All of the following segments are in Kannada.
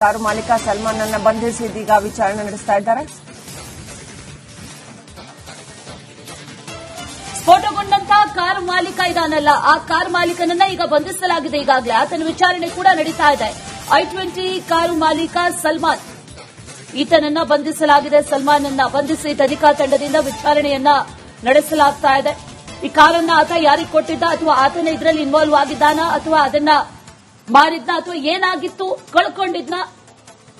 ಕಾರು ಮಾಲೀಕ ಸಲ್ಮಾನ್ ಅನ್ನ ಬಂಧಿಸಿ ಇದೀಗ ವಿಚಾರಣೆ ನಡೆಸ್ತಾ ಇದ್ದಾರೆ. ಸ್ಫೋಟಗೊಂಡಂತಹ ಕಾರು ಮಾಲೀಕ ಇದಾನಲ್ಲ, ಆ ಕಾರು ಮಾಲೀಕನನ್ನ ಈಗ ಬಂಧಿಸಲಾಗಿದೆ. ಈಗಾಗಲೇ ಆತನ ವಿಚಾರಣೆ ಕೂಡ ನಡೀತಾ ಇದೆ. i20 ಕಾರು ಮಾಲೀಕ ಸಲ್ಮಾನ್, ಈತನನ್ನ ಬಂಧಿಸಲಾಗಿದೆ. ಸಲ್ಮಾನ್ ಅನ್ನ ಬಂಧಿಸಿ ತನಿಖಾ ತಂಡದಿಂದ ವಿಚಾರಣೆಯನ್ನ ನಡೆಸಲಾಗ್ತಾ ಇದೆ. ಈ ಕಾರನ್ನ ಆತ ಯಾರಿಗೆ ಕೊಟ್ಟಿದ್ದ, ಅಥವಾ ಆತನ ಇದರಲ್ಲಿ ಇನ್ವಾಲ್ವ್ ಆಗಿದ್ದಾನ, ಅಥವಾ ಅದನ್ನ ಮಾರಿದ್ನ, ಅಥವಾ ಏನಾಗಿತ್ತು, ಕಳ್ಕೊಂಡಿದ್ನ,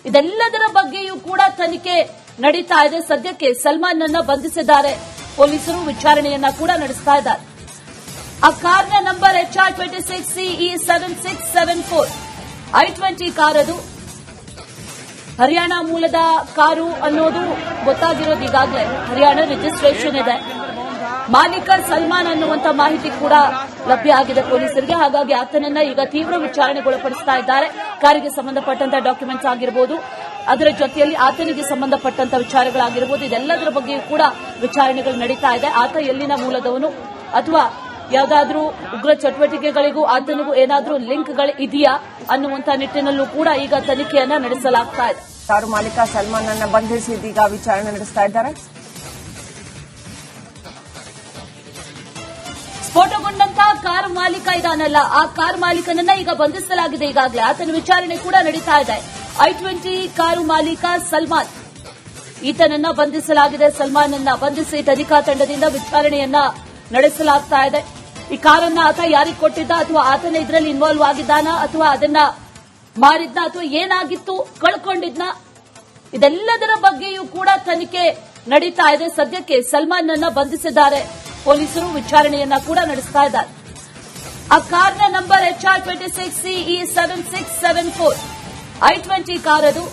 ಇದೆಲ್ಲದರ ಬಗ್ಗೆಯೂ ಕೂಡ ತನಿಖೆ ನಡೀತಾ ಇದೆ. ಸದ್ಯಕ್ಕೆ ಸಲ್ಮಾನ್ ಅನ್ನ ಬಂಧಿಸಿದ್ದಾರೆ. ಪೊಲೀಸರು ವಿಚಾರಣೆಯನ್ನ ಕೂಡ ನಡೆಸ್ತಾ ಇದ್ದಾರೆ. ಆ ಕಾರ್ನ ನಂಬರ್ HR26CE7674 i20 ಕಾರ್. ಅದು ಹರಿಯಾಣ ಮೂಲದ ಕಾರು ಅನ್ನೋದು ಗೊತ್ತಾಗಿರೋದು. ಈಗಾಗಲೇ ಹರಿಯಾಣ ರಿಜಿಸ್ಟ್ರೇಷನ್ ಇದೆ. ಮಾಲೀಕ ಸಲ್ಮಾನ್ ಅನ್ನುವಂತ ಮಾಹಿತಿ ಕೂಡ ಲಭ್ಯ ಆಗಿದೆ ಪೊಲೀಸರಿಗೆ. ಹಾಗಾಗಿ ಆತನನ್ನ ಈಗ ತೀವ್ರ ವಿಚಾರಣೆಗೊಳಪಡಿಸ್ತಾ ಇದ್ದಾರೆ. ಕಾರಿಗೆ ಸಂಬಂಧಪಟ್ಟಂತ ಡಾಕ್ಯುಮೆಂಟ್ಸ್ ಆಗಿರಬಹುದು, ಅದರ ಜೊತೆಯಲ್ಲಿ ಆತನಿಗೆ ಸಂಬಂಧಪಟ್ಟಂತ ವಿಚಾರಗಳಾಗಿರಬಹುದು, ಇದೆಲ್ಲದರ ಬಗ್ಗೆಯೂ ಕೂಡ ವಿಚಾರಣೆಗಳು ನಡೀತಾ ಇದೆ. ಆತ ಎಲ್ಲಿನ ಮೂಲದವನು, ಅಥವಾ ಯಾವುದಾದ್ರೂ ಉಗ್ರ ಚಟುವಟಿಕೆಗಳಿಗೂ ಆತನಿಗೂ ಏನಾದ್ರೂ ಲಿಂಕ್ಗಳು ಇದೆಯಾ ಅನ್ನುವಂತ ನಿಟ್ಟಿನಲ್ಲೂ ಕೂಡ ಈಗ ತನಿಖೆಯನ್ನ ನಡೆಸಲಾಗ್ತಾ ಇದೆ. ಕಾರು ಮಾಲೀಕ ಸಲ್ಮಾನ್ ಅನ್ನ ಬಂಧಿಸಿ ಇದೀಗ ವಿಚಾರಣೆ ನಡೆಸ್ತಾ ಇದ್ದಾರೆ. ಸ್ಫೋಟಗೊಂಡಂತಹ ಕಾರು ಮಾಲೀಕ ಇದಾನಲ್ಲ, ಆ ಕಾರು ಮಾಲೀಕನನ್ನ ಈಗ ಬಂಧಿಸಲಾಗಿದೆ. ಈಗಾಗಲೇ ಆತನ ವಿಚಾರಣೆ ಕೂಡ ನಡೀತಾ ಇದೆ. i20 ಕಾರು ಮಾಲೀಕ ಸಲ್ಮಾನ್, ಈತನನ್ನ ಬಂಧಿಸಲಾಗಿದೆ. ಸಲ್ಮಾನ್ ಅನ್ನ ಬಂಧಿಸಿ ತನಿಖಾ ತಂಡದಿಂದ ವಿಚಾರಣೆಯನ್ನ ನಡೆಸಲಾಗ್ತಾ ಇದೆ. ಈ ಕಾರನ್ನ ಆತ ಯಾರಿಗೆ ಕೊಟ್ಟಿದ್ದ, ಅಥವಾ ಆತನ ಇದರಲ್ಲಿ ಇನ್ವಾಲ್ವ್ ಆಗಿದ್ದಾನ, ಅಥವಾ ಅದನ್ನ ಮಾರಿದ್ನ, ಅಥವಾ ಏನಾಗಿತ್ತು, ಕಳ್ಕೊಂಡಿದ್ನ, ಇದೆಲ್ಲದರ ಬಗ್ಗೆಯೂ ಕೂಡ ತನಿಖೆ ನಡೀತಾ ಇದೆ. ಸದ್ಯಕ್ಕೆ ಸಲ್ಮಾನ್ ಅನ್ನ ಬಂಧಿಸಿದ್ದಾರೆ. ಪೊಲೀಸರು ವಿಚಾರಣೆಯನ್ನ ಕೂಡ ನಡೆಸ್ತಾ ಇದ್ದಾರೆ. ಆ ಕಾರ್ನ ನಂಬರ್ HR26CE7674 i20 ಕಾರ್. ಅದು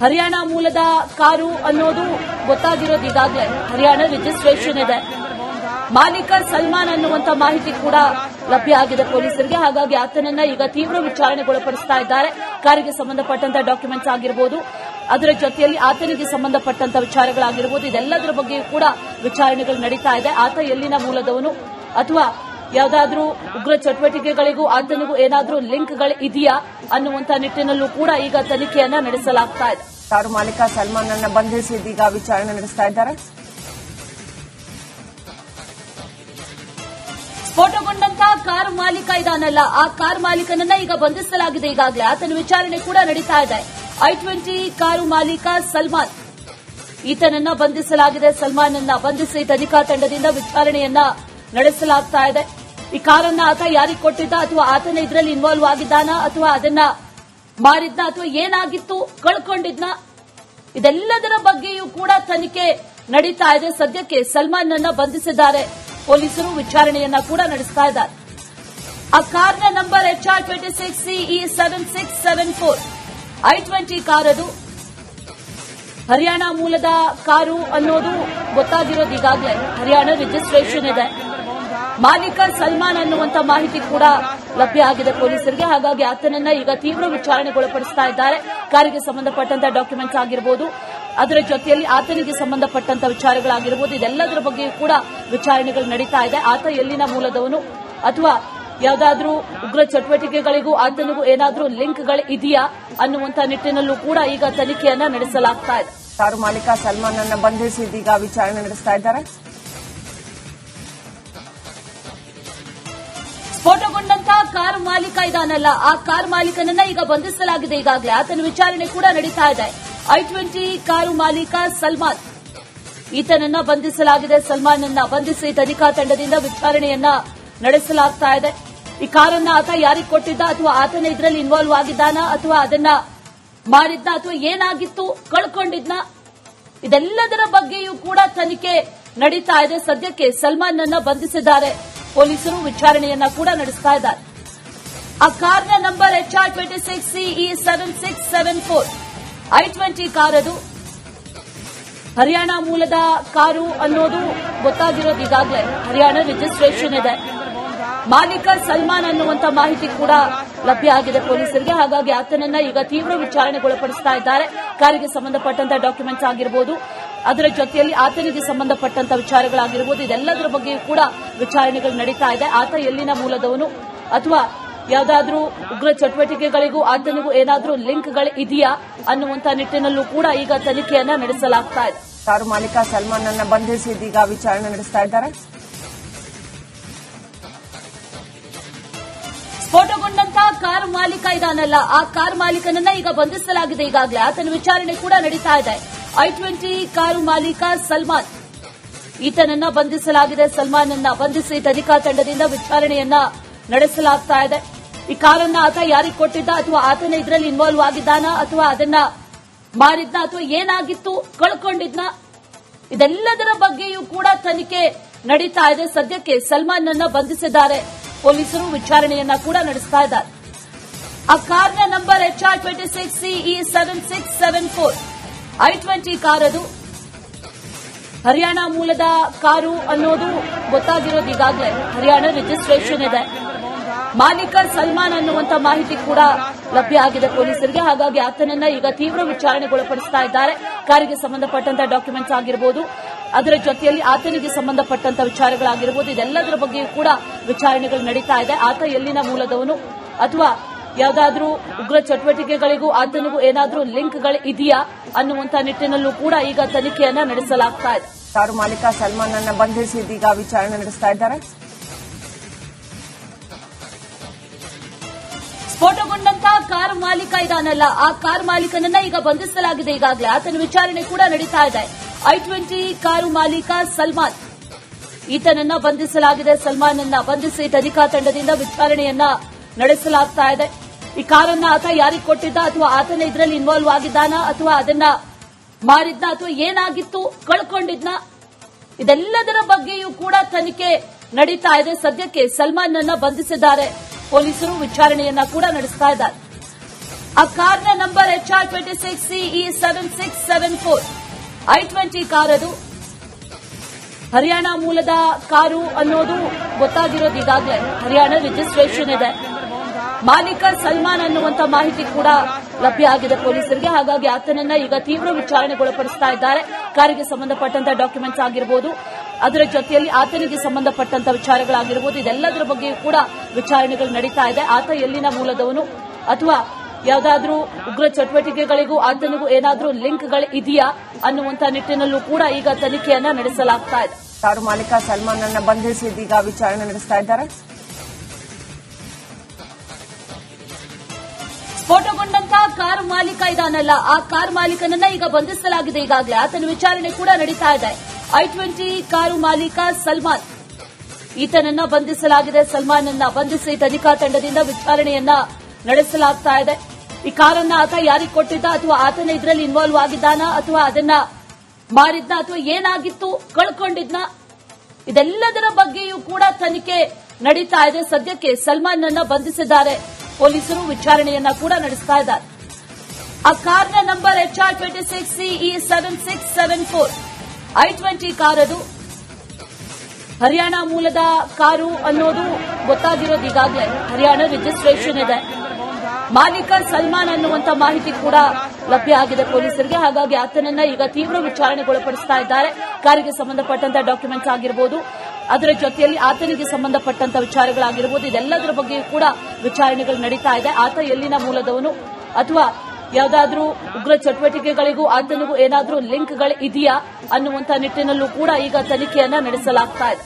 ಹರಿಯಾಣ ಮೂಲದ ಕಾರು ಅನ್ನೋದು ಗೊತ್ತಾಗಿರೋದು. ಈಗಾಗಲೇ ಹರಿಯಾಣ ರಿಜಿಸ್ಟ್ರೇಷನ್ ಇದೆ. ಮಾಲೀಕ ಸಲ್ಮಾನ್ ಅನ್ನುವಂತ ಮಾಹಿತಿ ಕೂಡ ಲಭ್ಯ ಆಗಿದೆ ಪೊಲೀಸರಿಗೆ. ಹಾಗಾಗಿ ಆತನನ್ನ ಈಗ ತೀವ್ರ ವಿಚಾರಣೆಗೊಳಪಡಿಸ್ತಾ ಇದ್ದಾರೆ. ಕಾರಿಗೆ ಸಂಬಂಧಪಟ್ಟಂತ ಡಾಕ್ಯುಮೆಂಟ್ಸ್ ಆಗಿರಬಹುದು, ಅದರ ಜೊತೆಯಲ್ಲಿ ಆತನಿಗೆ ಸಂಬಂಧಪಟ್ಟಂತ ವಿಚಾರಗಳಾಗಿರಬಹುದು, ಇದೆಲ್ಲದರ ಬಗ್ಗೆಯೂ ಕೂಡ ವಿಚಾರಣೆಗಳು ನಡೀತಾ ಇದೆ. ಆತ ಎಲ್ಲಿನ ಮೂಲದವನು, ಅಥವಾ ಯಾವುದಾದ್ರೂ ಉಗ್ರ ಚಟುವಟಿಕೆಗಳಿಗೂ ಆತನಿಗೂ ಏನಾದ್ರೂ ಲಿಂಕ್ಗಳು ಇದೆಯಾ ಅನ್ನುವಂತ ನಿಟ್ಟಿನಲ್ಲೂ ಕೂಡ ಈಗ ತನಿಖೆಯನ್ನ ನಡೆಸಲಾಗ್ತಾ ಇದೆ. ಕಾರು ಮಾಲೀಕ ಸಲ್ಮಾನ್ ಅನ್ನ ಬಂಧಿಸಿ ಇದೀಗ ವಿಚಾರಣೆ ನಡೆಸ್ತಾ ಇದ್ದಾರೆ. ಸ್ಫೋಟಗೊಂಡಂತಹ ಕಾರು ಮಾಲೀಕ ಇದಾನಲ್ಲ, ಆ ಕಾರು ಮಾಲೀಕನನ್ನ ಈಗ ಬಂಧಿಸಲಾಗಿದೆ. ಈಗಾಗಲೇ ಆತನ ವಿಚಾರಣೆ ಕೂಡ ನಡೀತಾ ಇದೆ. i20 ಕಾರು ಮಾಲೀಕ ಸಲ್ಮಾನ್, ಈತನನ್ನ ಬಂಧಿಸಲಾಗಿದೆ. ಸಲ್ಮಾನ್ ಅನ್ನ ಬಂಧಿಸಿ ತನಿಖಾ ತಂಡದಿಂದ ವಿಚಾರಣೆಯನ್ನ ನಡೆಸಲಾಗ್ತಾ ಇದೆ. ಈ ಕಾರನ್ನ ಆತ ಯಾರಿಗೆ ಕೊಟ್ಟಿದ್ದ, ಅಥವಾ ಆತನ ಇದರಲ್ಲಿ ಇನ್ವಾಲ್ವ್ ಆಗಿದ್ದಾನ, ಅಥವಾ ಅದನ್ನ ಮಾರಿದ್ನ, ಅಥವಾ ಏನಾಗಿತ್ತು, ಕಳ್ಕೊಂಡಿದ್ನ, ಇದೆಲ್ಲದರ ಬಗ್ಗೆಯೂ ಕೂಡ ತನಿಖೆ ನಡೀತಾ ಇದೆ. ಸದ್ಯಕ್ಕೆ ಸಲ್ಮಾನ್ ಅನ್ನ ಬಂಧಿಸಿದ್ದಾರೆ. ಪೊಲೀಸರು ವಿಚಾರಣೆಯನ್ನ ಕೂಡ ನಡೆಸ್ತಾ ಇದ್ದಾರೆ. ಆ ಕಾರ್ನ ನಂಬರ್ HR26CE7674 i20 ಕಾರ್. ಅದು ಹರಿಯಾಣ ಮೂಲದ ಕಾರು ಅನ್ನೋದು ಗೊತ್ತಾಗಿರೋದು. ಈಗಾಗಲೇ ಹರಿಯಾಣ ರಿಜಿಸ್ಟ್ರೇಷನ್ ಇದೆ. ಮಾಲೀಕ ಸಲ್ಮಾನ್ ಅನ್ನುವಂತ ಮಾಹಿತಿ ಕೂಡ ಲಭ್ಯ ಆಗಿದೆ ಪೊಲೀಸರಿಗೆ. ಹಾಗಾಗಿ ಆತನನ್ನ ಈಗ ತೀವ್ರ ವಿಚಾರಣೆಗೊಳಪಡಿಸ್ತಾ ಇದ್ದಾರೆ. ಕಾರಿಗೆ ಸಂಬಂಧಪಟ್ಟಂತ ಡಾಕ್ಯುಮೆಂಟ್ಸ್ ಆಗಿರಬಹುದು, ಅದರ ಜೊತೆಯಲ್ಲಿ ಆತನಿಗೆ ಸಂಬಂಧಪಟ್ಟಂತ ವಿಚಾರಗಳಾಗಿರಬಹುದು, ಇದೆಲ್ಲದರ ಬಗ್ಗೆಯೂ ಕೂಡ ವಿಚಾರಣೆಗಳು ನಡೀತಾ ಇದೆ. ಆತ ಎಲ್ಲಿನ ಮೂಲದವನು, ಅಥವಾ ಯಾವುದಾದ್ರೂ ಉಗ್ರ ಚಟುವಟಿಕೆಗಳಿಗೂ ಆತನಿಗೂ ಏನಾದ್ರೂ ಲಿಂಕ್ಗಳು ಇದೆಯಾ ಅನ್ನುವಂತ ನಿಟ್ಟಿನಲ್ಲೂ ಕೂಡ ಈಗ ತನಿಖೆಯನ್ನ ನಡೆಸಲಾಗ್ತಾ ಇದೆ. ಕಾರು ಮಾಲೀಕ ಸಲ್ಮಾನ್ ಅನ್ನ ಬಂಧಿಸಿ ಇದೀಗ ವಿಚಾರಣೆ ನಡೆಸ್ತಾ ಇದ್ದಾರೆ. ಸ್ಫೋಟಗೊಂಡಂತಹ ಕಾರು ಮಾಲೀಕ ಇದಾನಲ್ಲ, ಆ ಕಾರು ಮಾಲೀಕನನ್ನ ಈಗ ಬಂಧಿಸಲಾಗಿದೆ. ಈಗಾಗಲೇ ಆತನ ವಿಚಾರಣೆ ಕೂಡ ನಡೀತಾ ಇದೆ. i20 ಕಾರು ಮಾಲೀಕ ಸಲ್ಮಾನ್, ಈತನನ್ನ ಬಂಧಿಸಲಾಗಿದೆ. ಸಲ್ಮಾನ್ ಅನ್ನ ಬಂಧಿಸಿ ತನಿಖಾ ತಂಡದಿಂದ ವಿಚಾರಣೆಯನ್ನ ನಡೆಸಲಾಗ್ತಾ ಇದೆ. ಈ ಕಾರನ್ನ ಆತ ಯಾರಿಗೆ ಕೊಟ್ಟಿದ್ದ, ಅಥವಾ ಆತನ ಇದರಲ್ಲಿ ಇನ್ವಾಲ್ವ್ ಆಗಿದ್ದಾನ, ಅಥವಾ ಅದನ್ನ ಮಾರಿದ್ನ, ಅಥವಾ ಏನಾಗಿತ್ತು, ಕಳ್ಕೊಂಡಿದ್ನ, ಇದೆಲ್ಲದರ ಬಗ್ಗೆಯೂ ಕೂಡ ತನಿಖೆ ನಡೀತಾ ಇದೆ. ಸದ್ಯಕ್ಕೆ ಸಲ್ಮಾನ್ ಅನ್ನ ಬಂಧಿಸಿದ್ದಾರೆ. ಪೊಲೀಸರು ವಿಚಾರಣೆಯನ್ನ ಕೂಡ ನಡೆಸ್ತಾ ಇದ್ದಾರೆ. ಆ ಕಾರ್ನ ನಂಬರ್ HR26CE7674 i20 ಕಾರ್. ಅದು ಹರಿಯಾಣ ಮೂಲದ ಕಾರು ಅನ್ನೋದು ಗೊತ್ತಾಗಿರೋದು. ಈಗಾಗಲೇ ಹರಿಯಾಣ ರಿಜಿಸ್ಟ್ರೇಷನ್ ಇದೆ. ಮಾಲೀಕ ಸಲ್ಮಾನ್ ಅನ್ನುವಂತ ಮಾಹಿತಿ ಕೂಡ ಲಭ್ಯ ಆಗಿದೆ ಪೊಲೀಸರಿಗೆ. ಹಾಗಾಗಿ ಆತನನ್ನ ಈಗ ತೀವ್ರ ವಿಚಾರಣೆಗೊಳಪಡಿಸ್ತಾ ಇದ್ದಾರೆ. ಕಾರಿಗೆ ಸಂಬಂಧಪಟ್ಟಂತ ಡಾಕ್ಯುಮೆಂಟ್ಸ್ ಆಗಿರಬಹುದು, ಅದರ ಜೊತೆಯಲ್ಲಿ ಆತನಿಗೆ ಸಂಬಂಧಪಟ್ಟಂತ ವಿಚಾರಗಳಾಗಿರಬಹುದು, ಇದೆಲ್ಲದರ ಬಗ್ಗೆಯೂ ಕೂಡ ವಿಚಾರಣೆಗಳು ನಡೀತಾ ಇದೆ. ಆತ ಎಲ್ಲಿನ ಮೂಲದವನು, ಅಥವಾ ಯಾವುದಾದ್ರೂ ಉಗ್ರ ಚಟುವಟಿಕೆಗಳಿಗೂ ಆತನಿಗೂ ಏನಾದ್ರೂ ಲಿಂಕ್ಗಳು ಇದೆಯಾ ಅನ್ನುವಂತ ನಿಟ್ಟಿನಲ್ಲೂ ಕೂಡ ಈಗ ತನಿಖೆಯನ್ನ ನಡೆಸಲಾಗ್ತಾ ಇದೆ. ಕಾರು ಮಾಲೀಕ ಸಲ್ಮಾನ್ ಅನ್ನ ಬಂಧಿಸಿದೀಗ ವಿಚಾರಣೆ ನಡೆಸ್ತಾ ಇದ್ದಾರೆ. ಸ್ಫೋಟಗೊಂಡಂತಹ ಕಾರು ಮಾಲೀಕ ಇದಾನಲ್ಲ, ಆ ಕಾರು ಮಾಲೀಕನನ್ನ ಈಗ ಬಂಧಿಸಲಾಗಿದೆ. ಈಗಾಗಲೇ ಆತನ ವಿಚಾರಣೆ ಕೂಡ ನಡೀತಾ ಇದೆ. i20 ಕಾರು ಮಾಲೀಕ ಸಲ್ಮಾನ್, ಈತನನ್ನ ಬಂಧಿಸಲಾಗಿದೆ. ಸಲ್ಮಾನ್ ಅನ್ನ ಬಂಧಿಸಿ ತನಿಖಾ ತಂಡದಿಂದ ವಿಚಾರಣೆಯನ್ನ ನಡೆಸಲಾಗ್ತಾ ಇದೆ. ಈ ಕಾರನ್ನ ಆತ ಯಾರಿಗೆ ಕೊಟ್ಟಿದ್ದ, ಅಥವಾ ಆತನ ಇದರಲ್ಲಿ ಇನ್ವಾಲ್ವ್ ಆಗಿದ್ದಾನ, ಅಥವಾ ಅದನ್ನ ಮಾರಿದ್ನ, ಅಥವಾ ಏನಾಗಿತ್ತು, ಕಳ್ಕೊಂಡಿದ್ನ, ಇದೆಲ್ಲದರ ಬಗ್ಗೆಯೂ ಕೂಡ ತನಿಖೆ ನಡೀತಾ ಇದೆ. ಸದ್ಯಕ್ಕೆ ಸಲ್ಮಾನ್ ಅನ್ನ ಬಂಧಿಸಿದ್ದಾರೆ ಪೊಲೀಸರು, ವಿಚಾರಣೆಯನ್ನ ಕೂಡ ನಡೆಸ್ತಾ ಇದ್ದಾರೆ. ಆ ಕಾರ್ನ ನಂಬರ್ HR26CE7674 i20 ಕಾರ್, ಅದು ಹರಿಯಾಣ ಮೂಲದ ಕಾರು ಅನ್ನೋದು ಗೊತ್ತಾಗಿರೋದು ಈಗಾಗಲೇ. ಹರಿಯಾಣ ರಿಜಿಸ್ಟ್ರೇಷನ್ ಇದೆ. ಮಾಲೀಕ ಸಲ್ಮಾನ್ ಅನ್ನುವಂತ ಮಾಹಿತಿ ಕೂಡ ಲಭ್ಯ ಆಗಿದೆ ಪೊಲೀಸರಿಗೆ. ಹಾಗಾಗಿ ಆತನನ್ನ ಈಗ ತೀವ್ರ ವಿಚಾರಣೆಗೊಳಪಡಿಸ್ತಾ ಇದ್ದಾರೆ. ಕಾರಿಗೆ ಸಂಬಂಧಪಟ್ಟಂತ ಡಾಕ್ಯುಮೆಂಟ್ಸ್ ಆಗಿರಬಹುದು, ಅದರ ಜೊತೆಯಲ್ಲಿ ಆತನಿಗೆ ಸಂಬಂಧಪಟ್ಟಂತ ವಿಚಾರಗಳಾಗಿರಬಹುದು, ಇದೆಲ್ಲದರ ಬಗ್ಗೆಯೂ ಕೂಡ ವಿಚಾರಣೆಗಳು ನಡೀತಾ ಇದೆ. ಆತ ಎಲ್ಲಿನ ಮೂಲದವನು, ಅಥವಾ ಯಾವುದಾದ್ರೂ ಉಗ್ರ ಚಟುವಟಿಕೆಗಳಿಗೂ ಆತನಿಗೂ ಏನಾದ್ರೂ ಲಿಂಕ್ಗಳು ಇದೆಯಾ ಅನ್ನುವಂತ ನಿಟ್ಟಿನಲ್ಲೂ ಕೂಡ ಈಗ ತನಿಖೆಯನ್ನ ನಡೆಸಲಾಗ್ತಾ ಇದೆ. ಕಾರು ಮಾಲೀಕ ಸಲ್ಮಾನ್ ಅನ್ನ ಬಂಧಿಸಿದೀಗ ವಿಚಾರಣೆ ನಡೆಸ್ತಾ ಇದ್ದಾರೆ. ಸ್ಫೋಟಗೊಂಡಂತಹ ಕಾರು ಮಾಲೀಕ ಇದಾನಲ್ಲ, ಆ ಕಾರು ಮಾಲೀಕನನ್ನ ಈಗ ಬಂಧಿಸಲಾಗಿದೆ. ಈಗಾಗಲೇ ಆತನ ವಿಚಾರಣೆ ಕೂಡ ನಡೀತಾ ಇದೆ. i20 ಕಾರು ಮಾಲೀಕ ಸಲ್ಮಾನ್, ಈತನನ್ನ ಬಂಧಿಸಲಾಗಿದೆ. ಸಲ್ಮಾನ್ ಅನ್ನ ಬಂಧಿಸಿ ತನಿಖಾ ತಂಡದಿಂದ ವಿಚಾರಣೆಯನ್ನ ನಡೆಸಲಾಗ್ತಾ ಇದೆ. ಈ ಕಾರನ್ನ ಆತ ಯಾರಿಗೆ ಕೊಟ್ಟಿದ್ದ, ಅಥವಾ ಆತನ ಇದರಲ್ಲಿ ಇನ್ವಾಲ್ವ್ ಆಗಿದ್ದಾನ, ಅಥವಾ ಅದನ್ನ ಮಾರಿದ್ನ, ಅಥವಾ ಏನಾಗಿತ್ತು, ಕಳ್ಕೊಂಡಿದ್ನ, ಇದೆಲ್ಲದರ ಬಗ್ಗೆಯೂ ಕೂಡ ತನಿಖೆ ನಡೀತಾ ಇದೆ. ಸದ್ಯಕ್ಕೆ ಸಲ್ಮಾನ್ ಅನ್ನ ಬಂಧಿಸಿದ್ದಾರೆ ಪೊಲೀಸರು, ವಿಚಾರಣೆಯನ್ನ ಕೂಡ ನಡೆಸ್ತಾ ಇದ್ದಾರೆ. ಆ ಕಾರ್ನ ನಂಬರ್ HR26CE7674 i20 ಕಾರ್, ಅದು ಹರಿಯಾಣ ಮೂಲದ ಕಾರು ಅನ್ನೋದು ಗೊತ್ತಾಗಿರೋದು ಈಗಾಗಲೇ. ಹರಿಯಾಣ ರಿಜಿಸ್ಟ್ರೇಷನ್ ಇದೆ. ಮಾಲೀಕ ಸಲ್ಮಾನ್ ಅನ್ನುವಂತ ಮಾಹಿತಿ ಕೂಡ ಲಭ್ಯ ಆಗಿದೆ ಪೊಲೀಸರಿಗೆ. ಹಾಗಾಗಿ ಆತನನ್ನ ಈಗ ತೀವ್ರ ವಿಚಾರಣೆಗೊಳಪಡಿಸ್ತಾ ಇದ್ದಾರೆ. ಕಾರಿಗೆ ಸಂಬಂಧಪಟ್ಟಂತ ಡಾಕ್ಯುಮೆಂಟ್ಸ್ ಆಗಿರಬಹುದು, ಅದರ ಜೊತೆಯಲ್ಲಿ ಆತನಿಗೆ ಸಂಬಂಧಪಟ್ಟಂತ ವಿಚಾರಗಳಾಗಿರಬಹುದು, ಇದೆಲ್ಲದರ ಬಗ್ಗೆಯೂ ಕೂಡ ವಿಚಾರಣೆಗಳು ನಡೀತಾ ಇದೆ. ಆತ ಎಲ್ಲಿನ ಮೂಲದವನು, ಅಥವಾ ಯಾವುದಾದ್ರೂ ಉಗ್ರ ಚಟುವಟಿಕೆಗಳಿಗೂ ಆತನಿಗೂ ಏನಾದ್ರೂ ಲಿಂಕ್ಗಳು ಇದೆಯಾ ಅನ್ನುವಂತ ನಿಟ್ಟಿನಲ್ಲೂ ಕೂಡ ಈಗ ತನಿಖೆಯನ್ನ ನಡೆಸಲಾಗ್ತಾ ಇದೆ. ಕಾರು ಮಾಲೀಕ ಸಲ್ಮಾನ್ ಅನ್ನ ಬಂಧಿಸಿದೀಗ ವಿಚಾರಣೆ ನಡೆಸ್ತಾ ಇದ್ದಾರೆ. ಸ್ಫೋಟಗೊಂಡಂತಹ ಕಾರು ಮಾಲೀಕ ಇದಾನಲ್ಲ, ಆ ಕಾರು ಮಾಲೀಕನನ್ನ ಈಗ ಬಂಧಿಸಲಾಗಿದೆ. ಈಗಾಗಲೇ ಆತನ ವಿಚಾರಣೆ ಕೂಡ ನಡೀತಾ ಇದೆ. i20 ಕಾರು ಮಾಲೀಕ ಸಲ್ಮಾನ್, ಈತನನ್ನ ಬಂಧಿಸಲಾಗಿದೆ. ಸಲ್ಮಾನ್ ಅನ್ನ ಬಂಧಿಸಿ ತನಿಖಾ ತಂಡದಿಂದ ವಿಚಾರಣೆಯನ್ನ ನಡೆಸಲಾಗ್ತಾ ಇದೆ. ಈ ಕಾರನ್ನ ಆತ ಯಾರಿಗೆ ಕೊಟ್ಟಿದ್ದ, ಅಥವಾ ಆತನ ಇದರಲ್ಲಿ ಇನ್ವಾಲ್ವ್ ಆಗಿದ್ದಾನ, ಅಥವಾ ಅದನ್ನ ಮಾರಿದ್ನ, ಅಥವಾ ಏನಾಗಿತ್ತು, ಕಳ್ಕೊಂಡಿದ್ನ, ಇದೆಲ್ಲದರ ಬಗ್ಗೆಯೂ ಕೂಡ ತನಿಖೆ ನಡೀತಾ ಇದೆ. ಸದ್ಯಕ್ಕೆ ಸಲ್ಮಾನ್ ಅನ್ನ ಬಂಧಿಸಿದ್ದಾರೆ ಪೊಲೀಸರು, ವಿಚಾರಣೆಯನ್ನ ಕೂಡ ನಡೆಸ್ತಾ ಇದ್ದಾರೆ. ಆ ಕಾರ್ನ ನಂಬರ್ HR26CE7674 i20 ಕಾರ್, ಅದು ಹರಿಯಾಣ ಮೂಲದ ಕಾರು ಅನ್ನೋದು ಗೊತ್ತಾಗಿರೋದು ಈಗಾಗಲೇ. ಹರಿಯಾಣ ರಿಜಿಸ್ಟ್ರೇಷನ್ ಇದೆ. ಮಾಲೀಕ ಸಲ್ಮಾನ್ ಅನ್ನುವಂತ ಮಾಹಿತಿ ಕೂಡ ಲಭ್ಯ ಆಗಿದೆ ಪೊಲೀಸರಿಗೆ. ಹಾಗಾಗಿ ಆತನನ್ನ ಈಗ ತೀವ್ರ ವಿಚಾರಣೆಗೊಳಪಡಿಸ್ತಾ ಇದ್ದಾರೆ. ಕಾರಿಗೆ ಸಂಬಂಧಪಟ್ಟಂತ ಡಾಕ್ಯುಮೆಂಟ್ಸ್ ಆಗಿರಬಹುದು, ಅದರ ಜೊತೆಯಲ್ಲಿ ಆತನಿಗೆ ಸಂಬಂಧಪಟ್ಟಂತ ವಿಚಾರಗಳಾಗಿರಬಹುದು, ಇದೆಲ್ಲದರ ಬಗ್ಗೆಯೂ ಕೂಡ ವಿಚಾರಣೆಗಳು ನಡೀತಾ ಇದೆ. ಆತ ಎಲ್ಲಿನ ಮೂಲದವನು, ಅಥವಾ ಯಾವುದಾದ್ರೂ ಉಗ್ರ ಚಟುವಟಿಕೆಗಳಿಗೂ ಆತನಿಗೂ ಏನಾದ್ರೂ ಲಿಂಕ್ಗಳು ಇದೆಯಾ ಅನ್ನುವಂತ ನಿಟ್ಟಿನಲ್ಲೂ ಕೂಡ ಈಗ ತನಿಖೆಯನ್ನ ನಡೆಸಲಾಗ್ತಾ ಇದೆ.